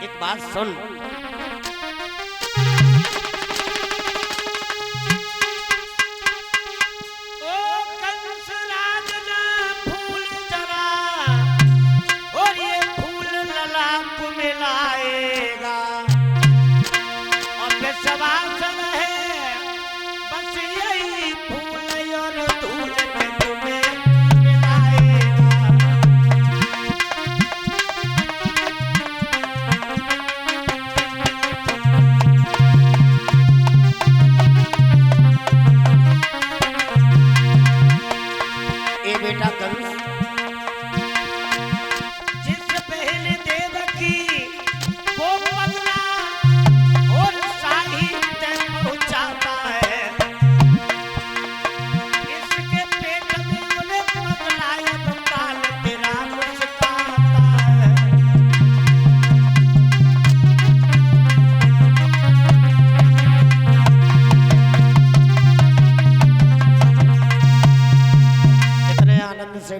एक बात सुन।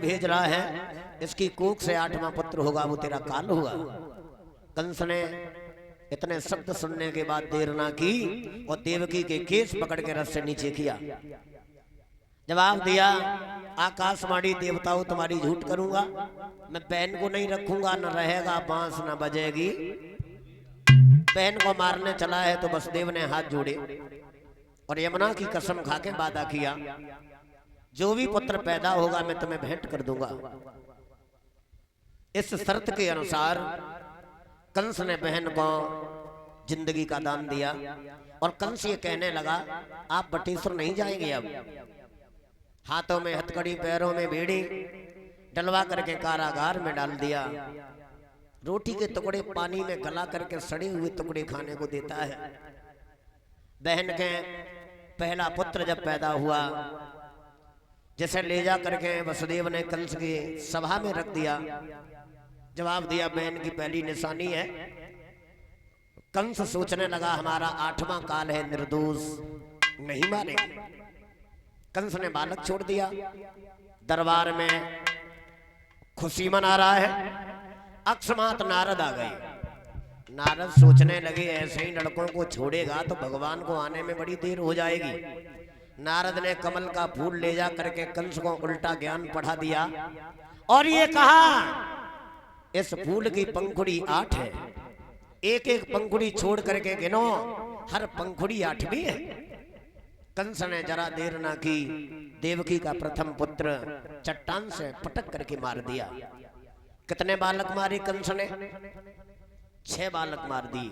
भेज रहा है, इसकी कोख से 8वां पुत्र होगा, वो तेरा काल होगा। कंस ने इतने शब्द सुनने के बाद देर ना की और देवकी के केस पकड़ के रस से नीचे किया। जवाब दिया, आकाशवाणी देवताओं तुम्हारी झूठ करूंगा, मैं बहन को नहीं रखूंगा, न रहेगा बांस न बजेगी। बहन को मारने चला है तो वसुदेव ने हाथ जोड़े और यमुना की कसम खा के वादा किया, जो भी पुत्र पैदा होगा मैं तुम्हें भेंट कर दूंगा। इस शर्त के अनुसार कंस ने बहन को जिंदगी का दान दिया और कंस ये कहने लगा, आप बटेश्वर नहीं जाएंगे। अब हाथों में हथकड़ी, पैरों में बेड़ी डलवा करके कारागार में डाल दिया। रोटी के टुकड़े पानी में गला करके सड़े हुए टुकड़े खाने को देता है। बहन के पहला पुत्र जब पैदा हुआ, जैसे ले जा करके वसुदेव ने कंस की सभा में रख दिया। जवाब दिया, बहन की पहली निशानी है। कंस सोचने लगा, हमारा 8वां काल है, निर्दोष नहीं मारेंगे। कंस ने बालक छोड़ दिया। दरबार में खुशी मना रहा है। अकस्मात नारद आ गए। नारद सोचने लगे, ऐसे ही लड़कों को छोड़ेगा तो भगवान को आने में बड़ी देर हो जाएगी। नारद ने कमल का फूल ले जा करके कंस को उल्टा ज्ञान पढ़ा दिया और ये कहा, इस फूल की पंखुड़ी 8 है, एक एक पंखुड़ी छोड़ करके गिनो, हर पंखुड़ी 8वीं है। कंस ने जरा देर ना की, देवकी का प्रथम पुत्र चट्टान से पटक करके मार दिया। कितने बालक मारे कंस ने? 6 बालक मार दिए।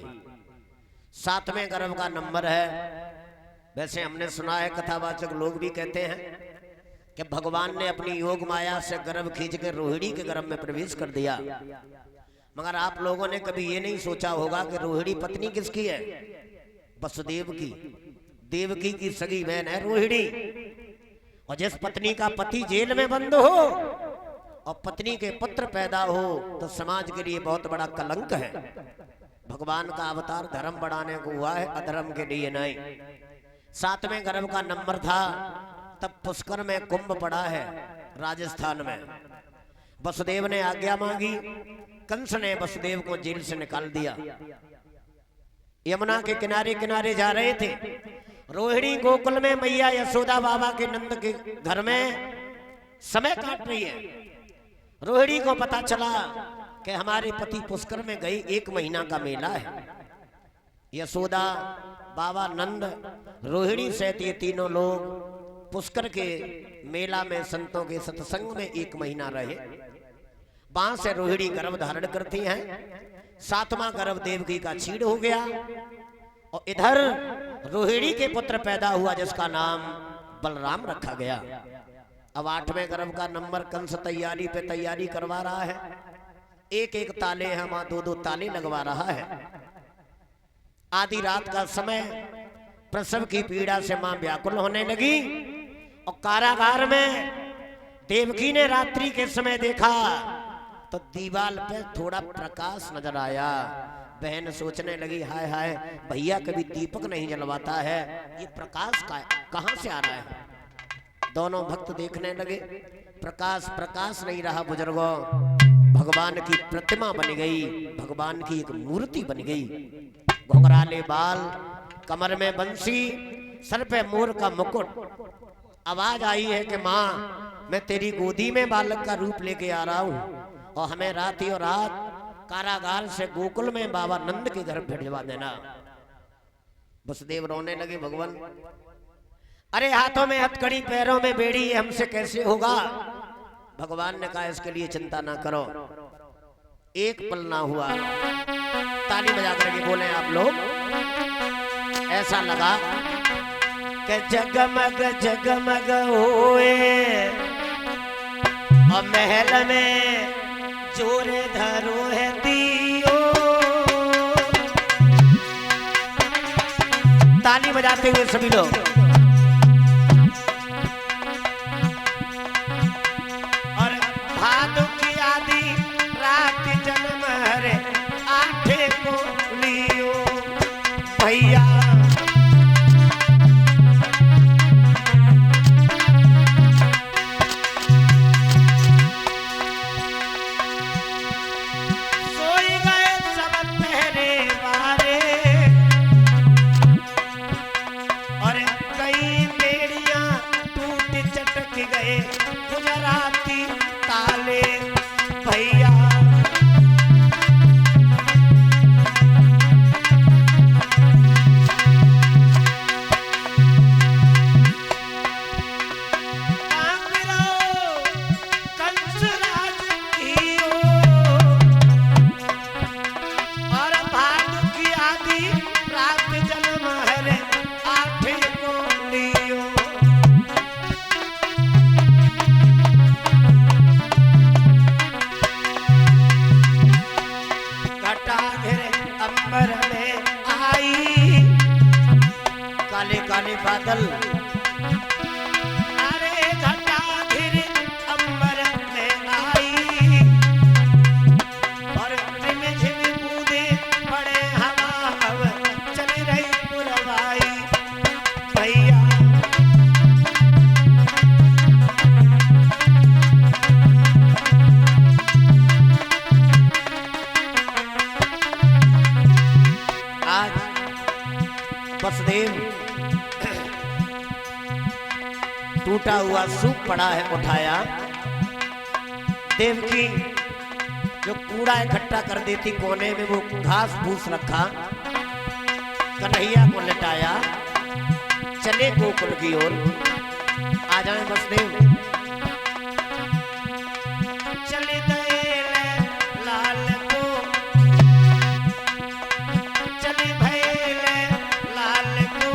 7वें गर्भ का नंबर है। वैसे हमने सुना है, कथावाचक लोग भी कहते हैं कि भगवान ने अपनी योग माया से गर्भ खींच के रोहिणी के गर्भ में प्रवेश कर दिया। मगर आप लोगों ने कभी ये नहीं सोचा होगा कि रोहिणी पत्नी किसकी है? वसुदेव की। देवकी की सगी बहन है रोहिणी। और जिस पत्नी का पति जेल में बंद हो और पत्नी के पुत्र पैदा हो तो समाज के लिए बहुत बड़ा कलंक है। भगवान का अवतार धर्म बढ़ाने को हुआ है, अधर्म के लिए नहीं। 7वें गर्भ का नंबर था, तब पुष्कर में कुंभ पड़ा है राजस्थान में। वसुदेव ने आज्ञा मांगी, कंस ने वसुदेव को जेल से निकाल दिया। यमुना के किनारे किनारे जा रहे थे। रोहिणी गोकुल में मैया यशोदा बाबा के नंद के घर में समय काट रही है। रोहिणी को पता चला कि हमारे पति पुष्कर में गए, 1 महीना का मेला है। यशोदा, बाबा नंद, रोहिणी सहित ये तीनों लोग पुष्कर के मेला में संतों के सत्संग में 1 महीना रहे। वहां से रोहिणी गर्भ धारण करती हैं। 7वां गर्भ देवकी का छीड़ हो गया और इधर रोहिणी के पुत्र पैदा हुआ जिसका नाम बलराम रखा गया। अब 8वें गर्भ का नंबर कंस तैयारी पे तैयारी करवा रहा है। एक एक ताले हैं, वहां 2-2 ताले लगवा रहा है। आधी रात का समय, प्रसव की पीड़ा से मां व्याकुल होने लगी और कारागार में देवकी ने रात्रि के समय देखा तो दीवार पे थोड़ा प्रकाश नजर आया। बहन सोचने लगी, हाय हाय, भैया कभी दीपक नहीं जलवाता है, ये प्रकाश कहां से आ रहा है? दोनों भक्त देखने लगे, प्रकाश प्रकाश नहीं रहा बुजुर्गों, भगवान की प्रतिमा बन गई, भगवान की एक मूर्ति बन गई। घुंघराले बाल, कमर में बंसी, सर पे मोर का मुकुट। आवाज आई है कि माँ मैं तेरी गोदी में बालक का रूप लेके आ रहा हूँ और हमें रात और रात कारागार से गोकुल में बाबा नंद के घर भिजवा देना। वसुदेव रोने लगे, भगवान अरे हाथों में हथकड़ी पैरों में बेड़ी, ये हमसे कैसे होगा। भगवान ने कहा इसके लिए चिंता ना करो, एक पल ना हुआ। ताली बजा करके बोले आप लोग। ऐसा लगा कि जगमग जगमग होए और महल में जोरे धरो है दियो। ताली बजाते हुए सभी लोग। और भादों की आधी रात जन्म हरे आठे को लियो भैया। बादल अरे घटा फिर अंबर में आई और झिम झिम बूंदे पड़े हवा चल रही पुरवाई भैया। आज वसुदेव टूटा हुआ सूप पड़ा है उठाया। देवकी जो कूड़ा इकट्ठा कर देती कोने में वो घास फूस रखा, कन्हैया को लटाया, चले गोकुल की ओर। आ जाए वसुदेव। चले गए लाल को, चले भैले लाल को,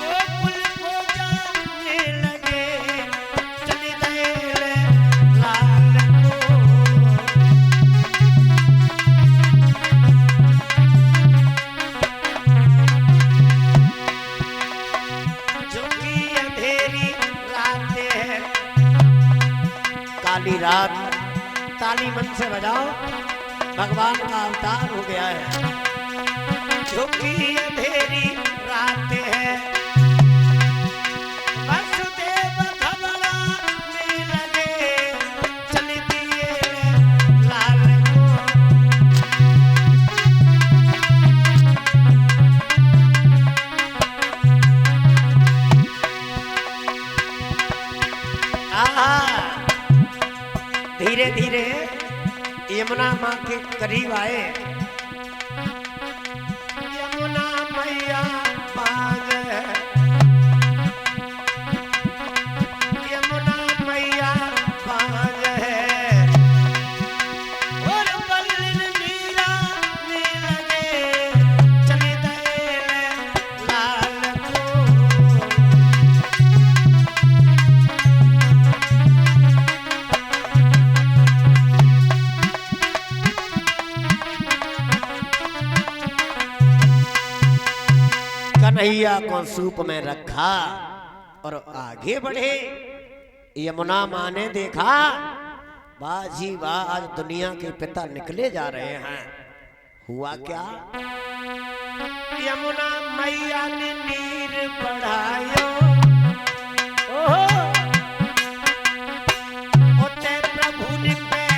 गोकुल को जाने लगे, चले गए लाल को। जो कि अंधेरी रातें हैं, काली रात, ताली मन से बजाओ, भगवान का अवतार हो गया है। जो कि अंधेरी रातें हैं, वसुदेव घबराने लगे, चल दिए लाल को। धीरे धीरे यमुना माँ के करीब आए। यमुना मैया बाज है, यमुना मैया बाज है, और बल्लिन मीरा में लगे, चले गए लाल को। कन्हैया को सूप में रखा और आगे बढ़े। यमुना माँ ने देखा, वाह जी वाह, आज दुनिया के पिता निकले जा रहे हैं। हुआ क्या? यमुना मैया ने नीर बढ़ायो, ओहो, ओते प्रभु ने पैर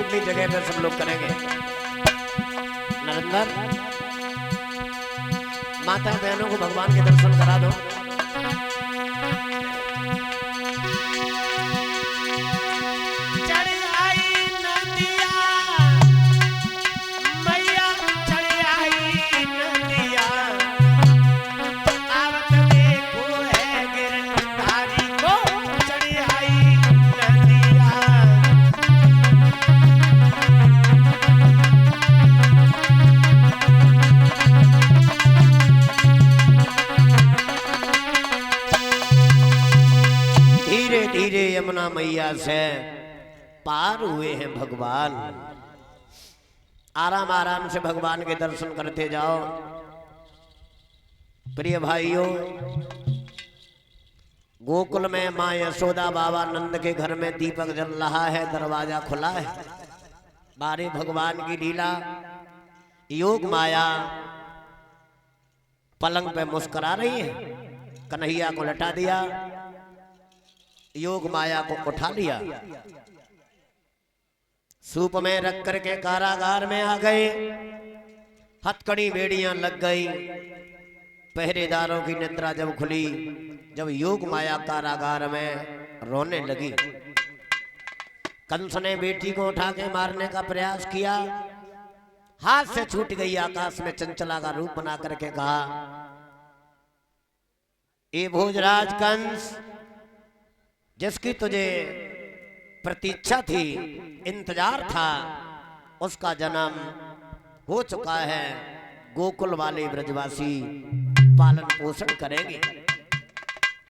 अपनी जगह पे सब लोग करेंगे। नरेंद्र, माता बहनों को भगवान के दर्शन करा दो। यमुना मैया से पार हुए हैं भगवान। आराम आराम से भगवान के दर्शन करते जाओ। प्रिय भाइयों, गोकुल में माँ यशोदा बाबा नंद के घर में दीपक जल रहा है, दरवाजा खुला है। बारे भगवान की लीला। योग माया पलंग पे मुस्कुरा रही है। कन्हैया को लटा दिया, योग माया को उठा लिया, सूप में रख करके कारागार में आ गए। हथकड़ी बेड़ियां लग गई। पहरेदारों की निद्रा जब खुली, जब योग माया कारागार में रोने लगी, कंस ने बेटी को उठा के मारने का प्रयास किया। हाथ से छूट गई, आकाश में चंचला का रूप बना करके कहा, ए भोजराज कंस, जिसकी तुझे प्रतीक्षा थी, इंतजार था, उसका जन्म हो चुका है। गोकुल वाले ब्रजवासी पालन पोषण करेंगे।